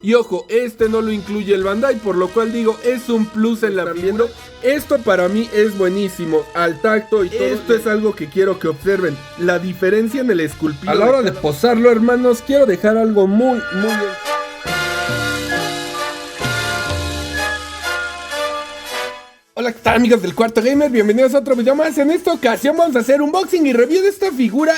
Y ojo, este no lo incluye el Bandai, por lo cual digo, es un plus en la figura. Esto para mí es buenísimo, al tacto y todo. Esto es algo que quiero que observen, la diferencia en el esculpido. A la hora de posarlo, hermanos, quiero dejar algo muy Hola, ¿qué tal, amigos del Cuarto Gamer? Bienvenidos a otro video más. En esta ocasión vamos a hacer unboxing y review de esta figura,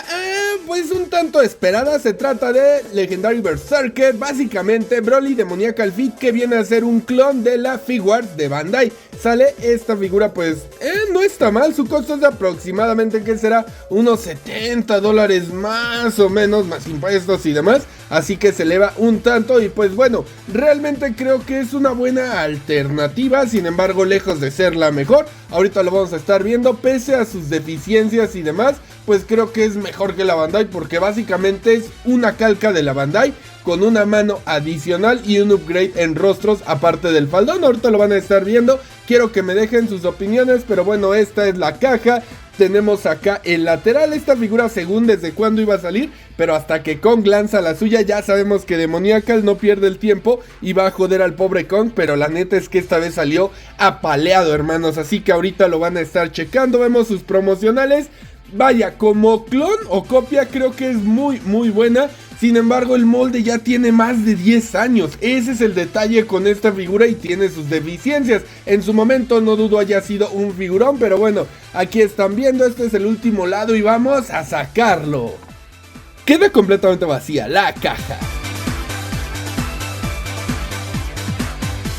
pues un tanto esperada. Se trata de Legendary Berserker, básicamente Broly Demoniacal Feet, que viene a ser un clon de la Figuarts de Bandai. Sale esta figura, pues, no está mal. Su costo es de aproximadamente, ¿qué será? Unos $70 más o menos, más impuestos y demás. Así que se eleva un tanto y pues bueno, realmente creo que es una buena alternativa. Sin embargo, lejos de ser la mejor, ahorita lo vamos a estar viendo. Pese a sus deficiencias y demás, pues creo que es mejor que la Bandai, porque básicamente es una calca de la Bandai con una mano adicional y un upgrade en rostros aparte del faldón. Ahorita lo van a estar viendo. Quiero que me dejen sus opiniones, pero bueno, esta es la caja. Tenemos acá el lateral. Esta figura según desde cuándo iba a salir, pero hasta que Kong lanza la suya, ya sabemos que Demoniacal no pierde el tiempo y va a joder al pobre Kong. Pero la neta es que esta vez salió apaleado, hermanos, así que ahorita lo van a estar checando. Vemos sus promocionales. Vaya, como clon o copia creo que es muy buena. Sin embargo, el molde ya tiene más de 10 años. Ese es el detalle con esta figura y tiene sus deficiencias. En su momento no dudo haya sido un figurón, pero bueno, aquí están viendo, este es el último lado y vamos a sacarlo. Queda completamente vacía la caja.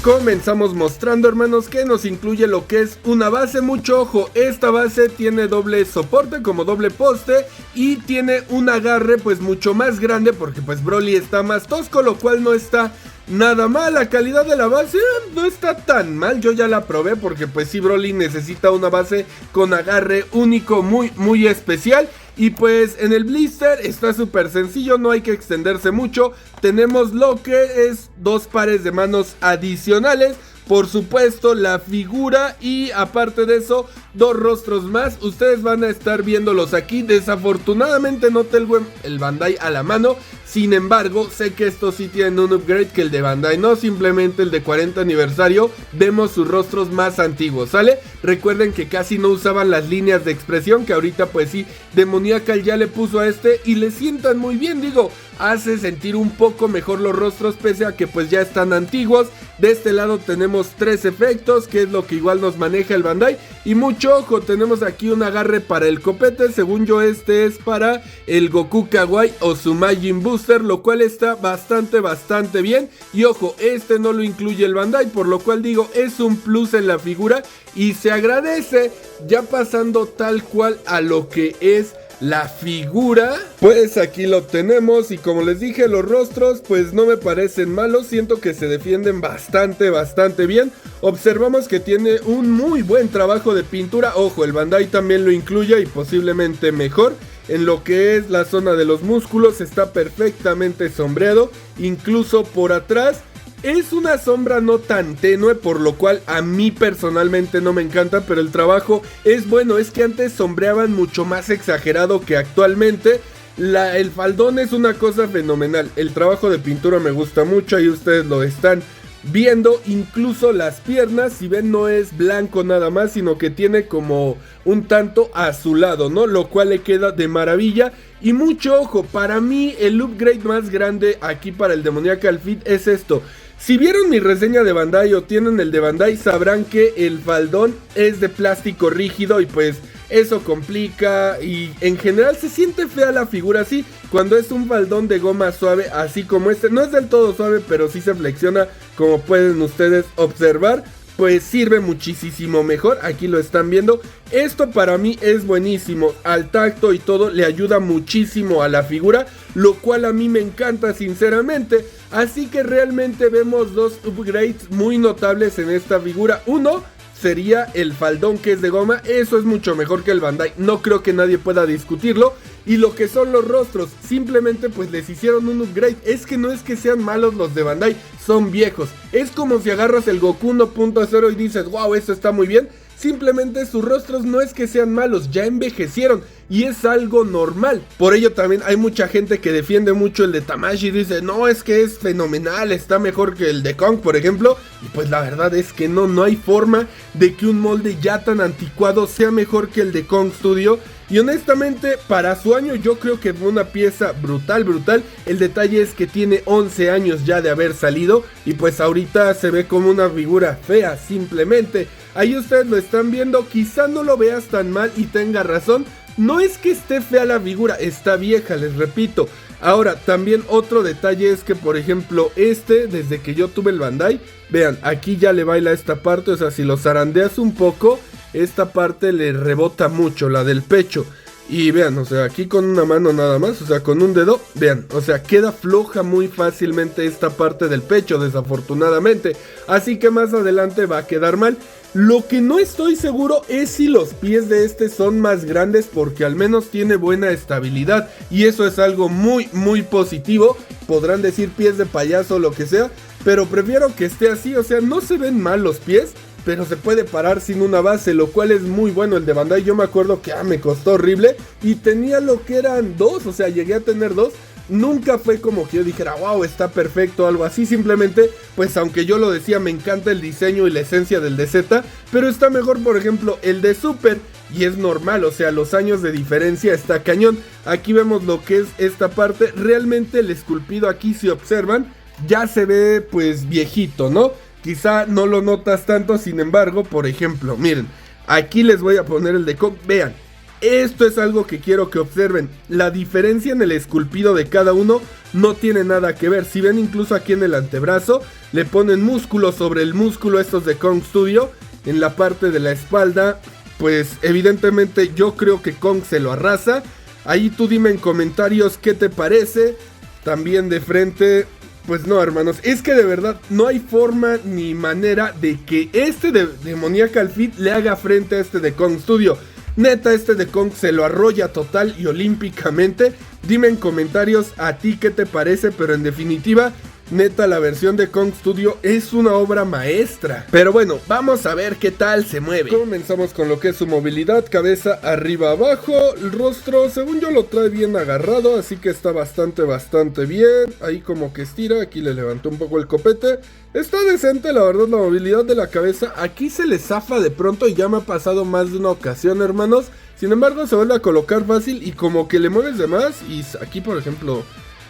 Comenzamos mostrando, hermanos, que nos incluye lo que es una base. Mucho ojo, esta base tiene doble soporte, como doble poste, y tiene un agarre pues mucho más grande, porque pues Broly está más tosco, lo cual no está nada mal. La calidad de la base no está tan mal, yo ya la probé, porque pues sí, Broly necesita una base con agarre único, muy especial. Y pues en el blister está súper sencillo, no hay que extenderse mucho. Tenemos lo que es dos pares de manos adicionales, por supuesto la figura, y aparte de eso dos rostros más. Ustedes van a estar viéndolos aquí. Desafortunadamente no tengo el Bandai a la mano. Sin embargo, sé que estos sí tienen un upgrade que el de Bandai, no simplemente el de 40 aniversario. Vemos sus rostros más antiguos, ¿sale? Recuerden que casi no usaban las líneas de expresión, que ahorita pues sí, Demoniacal ya le puso a este y le sientan muy bien, digo. Hace sentir un poco mejor los rostros pese a que pues ya están antiguos. De este lado tenemos 3 efectos, que es lo que igual nos maneja el Bandai. Y mucho ojo, tenemos aquí un agarre para el copete. Según yo este es para el Goku Kawaii o su Majin Booster, lo cual está bastante bien. Y ojo, este no lo incluye el Bandai, por lo cual digo, es un plus en la figura y se agradece. Ya pasando tal cual a lo que es la figura, pues aquí lo tenemos. Y como les dije, los rostros pues no me parecen malos, siento que se defienden bastante bien. Observamos que tiene un muy buen trabajo de pintura. Ojo, el Bandai también lo incluye y posiblemente mejor. En lo que es la zona de los músculos está perfectamente sombreado, incluso por atrás. Es una sombra no tan tenue, por lo cual a mí personalmente no me encanta, pero el trabajo es bueno. Es que antes sombreaban mucho más exagerado que actualmente. El faldón es una cosa fenomenal. El trabajo de pintura me gusta mucho, ahí ustedes lo están viendo. Incluso las piernas, si ven, no es blanco nada más, sino que tiene como un tanto azulado, ¿no? Lo cual le queda de maravilla. Y mucho ojo, para mí el upgrade más grande aquí para el Demoniacal Feet es esto. Si vieron mi reseña de Bandai o tienen el de Bandai, sabrán que el faldón es de plástico rígido y pues eso complica y en general se siente fea la figura así. Cuando es un faldón de goma suave, así como este, no es del todo suave, pero sí se flexiona, como pueden ustedes observar, pues sirve muchísimo mejor. Aquí lo están viendo. Esto para mí es buenísimo, al tacto y todo le ayuda muchísimo a la figura, lo cual a mí me encanta sinceramente. Así que realmente vemos dos upgrades muy notables en esta figura. Uno sería el faldón, que es de goma, eso es mucho mejor que el Bandai, no creo que nadie pueda discutirlo. Y lo que son los rostros, simplemente pues les hicieron un upgrade. Es que no es que sean malos los de Bandai, son viejos. Es como si agarras el Goku 1.0 y dices, wow, esto está muy bien. Simplemente sus rostros no es que sean malos, ya envejecieron. y es algo normal. Por ello también hay mucha gente que defiende mucho el de Tamashii y dice, no, es que es fenomenal, está mejor que el de Kong, por ejemplo. Y pues la verdad es que no hay forma de que un molde ya tan anticuado sea mejor que el de Kong Studio. Y honestamente, para su año yo creo que fue una pieza brutal. El detalle es que tiene 11 años ya de haber salido y pues ahorita se ve como una figura fea, simplemente. Ahí ustedes lo están viendo, quizá no lo veas tan mal y tenga razón. No es que esté fea la figura, está vieja, les repito. Ahora, también otro detalle es que, por ejemplo, desde que yo tuve el Bandai, vean, aquí ya le baila esta parte, o sea, si lo zarandeas un poco, esta parte le rebota mucho, la del pecho. Y vean, o sea, aquí con una mano nada más, o sea, con un dedo, vean, o sea, queda floja muy fácilmente esta parte del pecho, desafortunadamente. Así que más adelante va a quedar mal. Lo que no estoy seguro es si los pies de son más grandes, porque al menos tiene buena estabilidad. Y eso es algo muy positivo. Podrán decir pies de payaso o lo que sea, pero prefiero que esté así, o sea, no se ven mal los pies, pero se puede parar sin una base, lo cual es muy bueno. El de Bandai yo me acuerdo que me costó horrible y tenía lo que eran 2, o sea, llegué a tener 2. Nunca fue como que yo dijera, wow, está perfecto o algo así. Simplemente, pues aunque yo lo decía, me encanta el diseño y la esencia del DZ, pero está mejor, por ejemplo, el de Super. Y es normal, o sea, los años de diferencia está cañón. Aquí vemos lo que es esta parte. Realmente el esculpido aquí, si observan, ya se ve pues viejito, ¿no? Quizá no lo notas tanto, sin embargo, por ejemplo, miren, aquí les voy a poner el de Kong, vean, esto es algo que quiero que observen, la diferencia en el esculpido de cada uno no tiene nada que ver. Si ven incluso aquí en el antebrazo, le ponen músculo sobre el músculo estos de Kong Studio, en la parte de la espalda, pues evidentemente yo creo que Kong se lo arrasa. Ahí tú dime en comentarios qué te parece, también de frente. Pues no, hermanos, es que de verdad no hay forma ni manera de que de Demoniacal Feet le haga frente a de Kong Studio. Neta, de Kong se lo arrolla total y olímpicamente. Dime en comentarios a ti qué te parece, pero en definitiva, neta, la versión de Kong Studio es una obra maestra. Pero bueno, vamos a ver qué tal se mueve. Comenzamos con lo que es su movilidad, cabeza arriba abajo, el rostro, según yo lo trae bien agarrado, así que está bastante bien. Ahí como que estira, aquí le levantó un poco el copete. Está decente, la verdad, la movilidad de la cabeza. Aquí se le zafa de pronto y ya me ha pasado más de una ocasión, hermanos. Sin embargo, se vuelve a colocar fácil y como que le mueves de más. Y aquí, por ejemplo,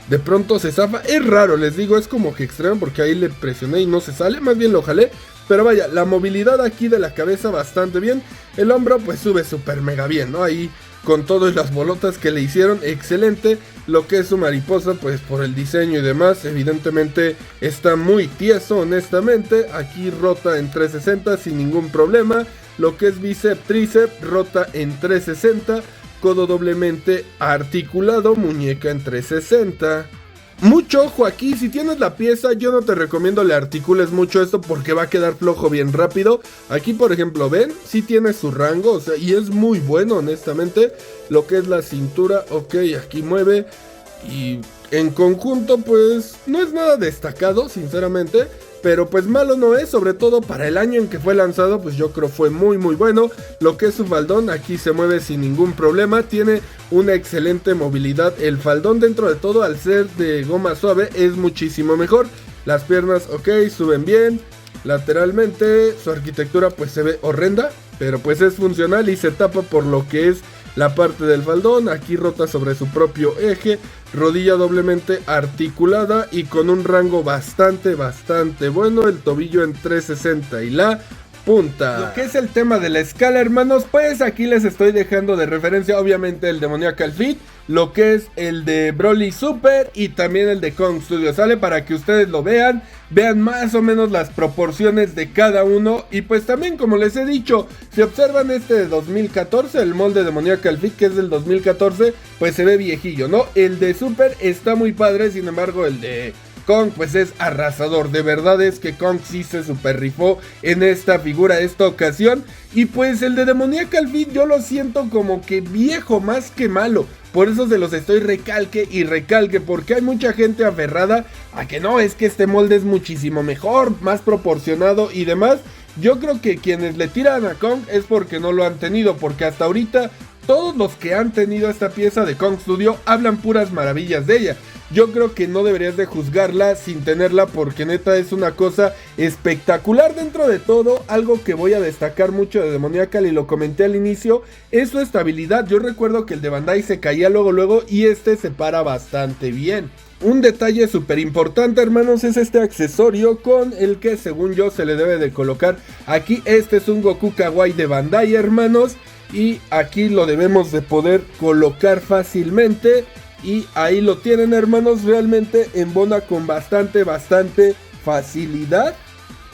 de pronto se zafa. Es raro, les digo, es como que extremo porque ahí le presioné y no se sale. Más bien lo jalé. Pero vaya, la movilidad aquí de la cabeza bastante bien. El hombro pues sube súper mega bien, ¿no? Ahí con todas las bolotas que le hicieron, excelente. Lo que es su mariposa, pues por el diseño y demás, evidentemente está muy tieso, honestamente. Aquí rota en 360 sin ningún problema. Lo que es bíceps, tríceps, rota en 360. Codo doblemente articulado, muñeca en 360. Mucho ojo aquí, si tienes la pieza yo no te recomiendo le articules mucho esto porque va a quedar flojo bien rápido. Aquí por ejemplo ven, sí tiene su rango, o sea, y es muy bueno honestamente. Lo que es la cintura, ok, aquí mueve. Y en conjunto pues no es nada destacado sinceramente, pero pues malo no es, sobre todo para el año en que fue lanzado, pues yo creo fue muy bueno. Lo que es su faldón, aquí se mueve sin ningún problema, tiene una excelente movilidad. El faldón dentro de todo, al ser de goma suave, es muchísimo mejor. Las piernas, ok, suben bien. Lateralmente, su arquitectura pues se ve horrenda, pero pues es funcional y se tapa por lo que es la parte del faldón. Aquí rota sobre su propio eje, rodilla doblemente articulada y con un rango bastante bueno. El tobillo en 360 y la punta. Lo que es el tema de la escala, hermanos, pues aquí les estoy dejando de referencia obviamente el Demoniacal Feet, lo que es el de Broly Super y también el de Kong Studio, ¿sale? Para que ustedes lo vean más o menos las proporciones de cada uno. Y pues también, como les he dicho, si observan de 2014, el molde Demoniacal Feet, que es del 2014, pues se ve viejillo, ¿no? El de Super está muy padre, sin embargo el de Kong pues es arrasador. De verdad es que Kong sí se super rifó en esta figura, esta ocasión. Y pues el de Demoniacal Feet yo lo siento como que viejo más que malo. Por eso se los estoy recalque y recalque, porque hay mucha gente aferrada a que no, es que este molde es muchísimo mejor, más proporcionado y demás. Yo creo que quienes le tiran a Kong es porque no lo han tenido, porque hasta ahorita Todos los que han tenido esta pieza de Kong Studio hablan puras maravillas de ella. Yo creo que no deberías de juzgarla sin tenerla, porque neta es una cosa espectacular. Dentro de todo, algo que voy a destacar mucho de Demoniacal, y lo comenté al inicio, es su estabilidad. Yo recuerdo que el de Bandai se caía luego y este se para bastante bien. Un detalle súper importante, hermanos, es este accesorio con el que según yo se le debe de colocar aquí. Este es un Goku Kawaii de Bandai, hermanos, y aquí lo debemos de poder colocar fácilmente. Y ahí lo tienen, hermanos, realmente embona con bastante facilidad.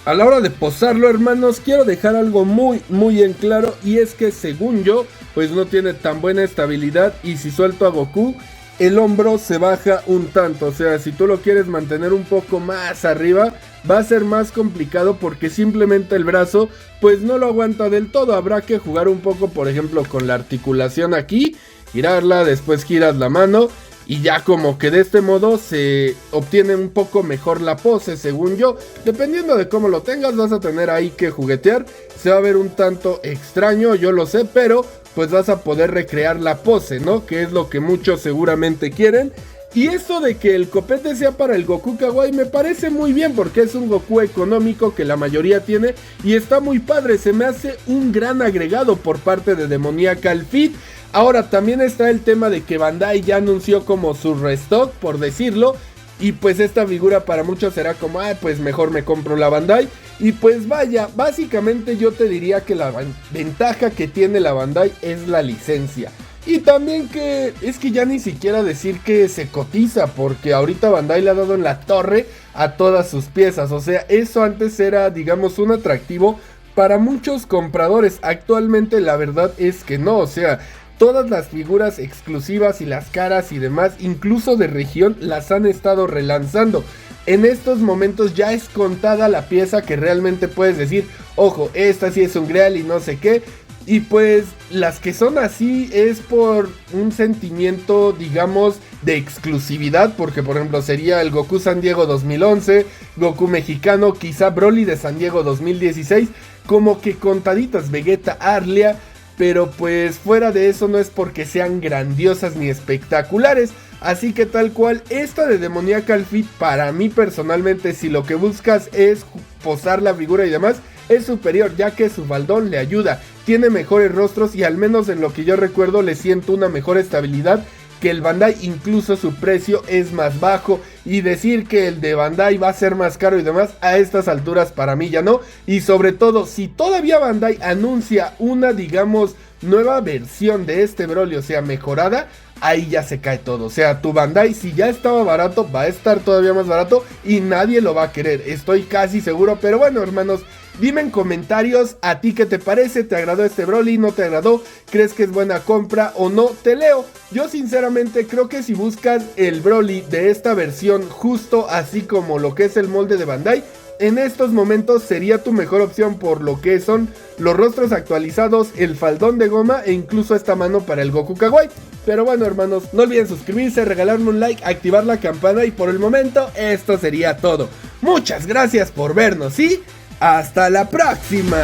A la hora de posarlo, hermanos, quiero dejar algo muy en claro, y es que según yo, pues no tiene tan buena estabilidad, y si suelto a Goku, el hombro se baja un tanto. O sea, si tú lo quieres mantener un poco más arriba, va a ser más complicado, porque simplemente el brazo pues no lo aguanta del todo. Habrá que jugar un poco, por ejemplo, con la articulación aquí, girarla, después giras la mano, y ya como que de este modo se obtiene un poco mejor la pose, según yo. Dependiendo de cómo lo tengas, vas a tener ahí que juguetear. Se va a ver un tanto extraño, yo lo sé, pero pues vas a poder recrear la pose, ¿no? Que es lo que muchos seguramente quieren. Y eso de que el copete sea para el Goku Kawaii me parece muy bien, porque es un Goku económico que la mayoría tiene y está muy padre. Se me hace un gran agregado por parte de Demoniacal Fit. Ahora también está el tema de que Bandai ya anunció como su restock, por decirlo, y pues esta figura para muchos será como, pues mejor me compro la Bandai. Y pues vaya, básicamente yo te diría que la ventaja que tiene la Bandai es la licencia. Y también que es que ya ni siquiera decir que se cotiza, porque ahorita Bandai le ha dado en la torre a todas sus piezas. O sea, eso antes era, digamos, un atractivo para muchos compradores. Actualmente la verdad es que no, o sea, todas las figuras exclusivas y las caras y demás, incluso de región, las han estado relanzando. En estos momentos ya es contada la pieza que realmente puedes decir, ojo, esta sí es un Grail y no sé qué. Y pues las que son así es por un sentimiento, digamos, de exclusividad, porque por ejemplo sería el Goku San Diego 2011, Goku mexicano, quizá Broly de San Diego 2016, como que contaditas, Vegeta, Arlia. Pero pues fuera de eso no es porque sean grandiosas ni espectaculares. Así que tal cual, esta de Demoniacal Fit para mí personalmente, si lo que buscas es posar la figura y demás, es superior, ya que su faldón le ayuda, tiene mejores rostros y al menos en lo que yo recuerdo le siento una mejor estabilidad que el Bandai. Incluso su precio es más bajo, y decir que el de Bandai va a ser más caro y demás, a estas alturas para mí ya no. Y sobre todo, si todavía Bandai anuncia una, digamos, nueva versión de este Broly, o sea, mejorada, ahí ya se cae todo. O sea, tu Bandai, si ya estaba barato, va a estar todavía más barato y nadie lo va a querer, estoy casi seguro. Pero bueno, hermanos, dime en comentarios a ti qué te parece, ¿te agradó este Broly? ¿No te agradó? ¿Crees que es buena compra o no? Te leo. Yo sinceramente creo que si buscas el Broly de esta versión justo así como lo que es el molde de Bandai, en estos momentos sería tu mejor opción por lo que son los rostros actualizados, el faldón de goma e incluso esta mano para el Goku Kawaii. Pero bueno, hermanos, no olviden suscribirse, regalarme un like, activar la campana y por el momento esto sería todo. Muchas gracias por vernos y hasta la próxima.